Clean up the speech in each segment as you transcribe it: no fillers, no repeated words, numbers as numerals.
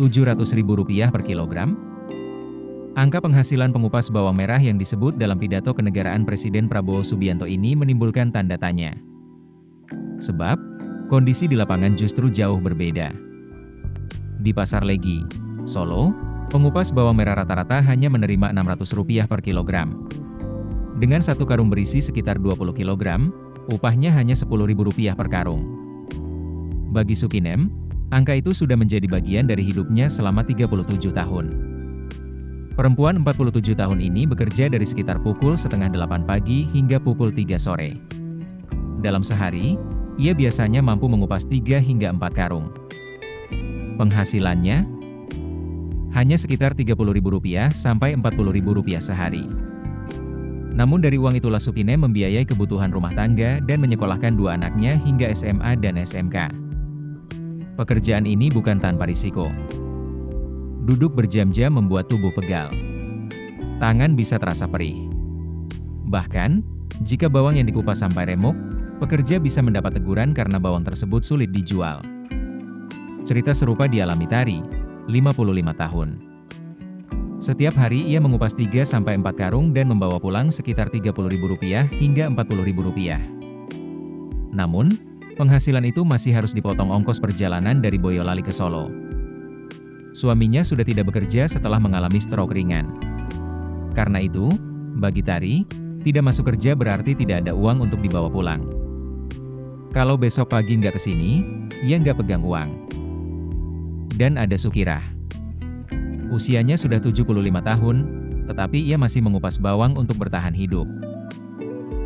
Rp700.000 per kilogram? Angka penghasilan pengupas bawang merah yang disebut dalam pidato kenegaraan Presiden Prabowo Subianto ini menimbulkan tanda tanya. Sebab, kondisi di lapangan justru jauh berbeda. Di Pasar Legi, Solo, pengupas bawang merah rata-rata hanya menerima Rp600 per kilogram. Dengan satu karung berisi sekitar 20 kilogram, upahnya hanya Rp10.000 per karung. Bagi Sukinem, angka itu sudah menjadi bagian dari hidupnya selama 37 tahun. Perempuan 47 tahun ini bekerja dari sekitar pukul setengah 8 pagi hingga pukul 3 sore. Dalam sehari, ia biasanya mampu mengupas 3 hingga 4 karung. Penghasilannya hanya sekitar Rp30.000 sampai Rp40.000 sehari. Namun dari uang itulah Sukinem membiayai kebutuhan rumah tangga dan menyekolahkan 2 anaknya hingga SMA dan SMK. Pekerjaan ini bukan tanpa risiko. Duduk berjam-jam membuat tubuh pegal. Tangan bisa terasa perih. Bahkan, jika bawang yang dikupas sampai remuk, pekerja bisa mendapat teguran karena bawang tersebut sulit dijual. Cerita serupa dialami Tari, 55 tahun. Setiap hari ia mengupas 3-4 karung dan membawa pulang sekitar Rp30.000 hingga Rp40.000. Namun, penghasilan itu masih harus dipotong ongkos perjalanan dari Boyolali ke Solo. Suaminya sudah tidak bekerja setelah mengalami stroke ringan. Karena itu, bagi Tari, tidak masuk kerja berarti tidak ada uang untuk dibawa pulang. Kalau besok pagi nggak kesini, ia nggak pegang uang. Dan ada Sukirah. Usianya sudah 75 tahun, tetapi ia masih mengupas bawang untuk bertahan hidup.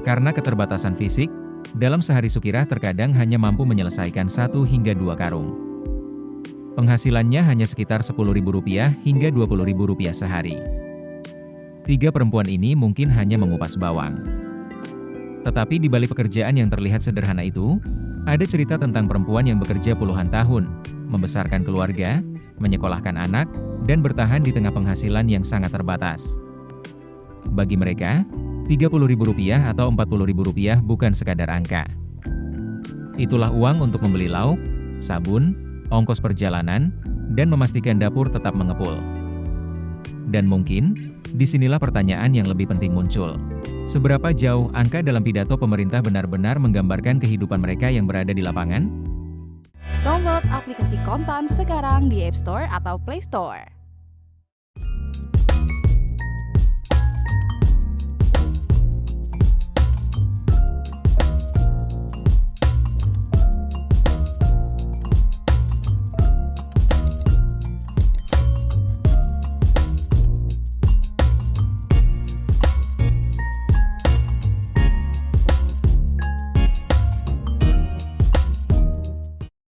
Karena keterbatasan fisik, dalam sehari Sukirah terkadang hanya mampu menyelesaikan 1 hingga 2 karung. Penghasilannya hanya sekitar Rp10.000 hingga Rp20.000 sehari. 3 perempuan ini mungkin hanya mengupas bawang. Tetapi di balik pekerjaan yang terlihat sederhana itu, ada cerita tentang perempuan yang bekerja puluhan tahun, membesarkan keluarga, menyekolahkan anak, dan bertahan di tengah penghasilan yang sangat terbatas. Bagi mereka, Rp30.000 atau Rp40.000 bukan sekadar angka. Itulah uang untuk membeli lauk, sabun, ongkos perjalanan, dan memastikan dapur tetap mengepul. Dan mungkin, disinilah pertanyaan yang lebih penting muncul. Seberapa jauh angka dalam pidato pemerintah benar-benar menggambarkan kehidupan mereka yang berada di lapangan? Download aplikasi Kontan sekarang di App Store atau Play Store.